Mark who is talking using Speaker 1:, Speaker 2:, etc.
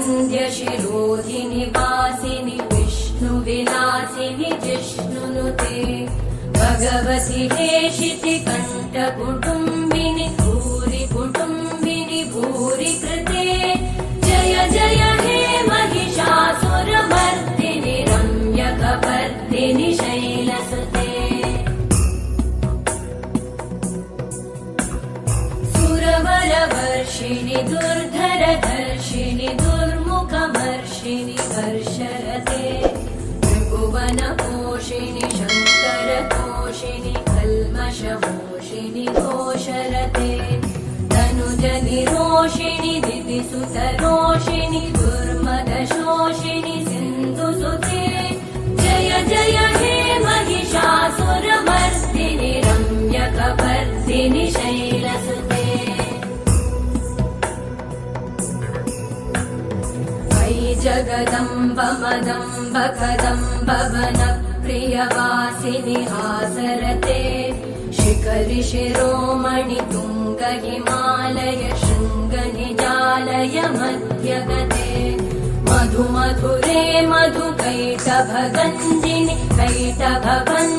Speaker 1: विन्ध्यशिरोधिनि वासिनि विष्णुविलासिनि जिष्णुनुते भगवति हेशिति कण्ठकुटुम्बिनि भूरि कुटुम्बिनि भूरि कृते जय जय हे महिषासुरमर्दिनि रम्यकपर्दिनि शैलसुते सुरवरवर्षिणि दुर्धरधर्षिणि दुर्मुखमर्षिणि वर्षरते त्रिभुवनपोषिणि शङ्करतोषिणि कल्मषमोषिणि घोषरते तनुजनिरोषिणि दितिसुतरोषिणि दुर्मदशोषिणि सिन्धुसुते जय जय हे महिषासुरमर्दिनि रम्यकपर्दिनि शैलसुते जगदम्ब मदम्ब कदम्ब वनप्रियवासिनि हासरते शिखरि शिरोमणि तुङ्ग हिमालय शृङ्गनिजालय मध्यगते मधु मधुरे मधु कैटभगञ्जिनि कैटभवन्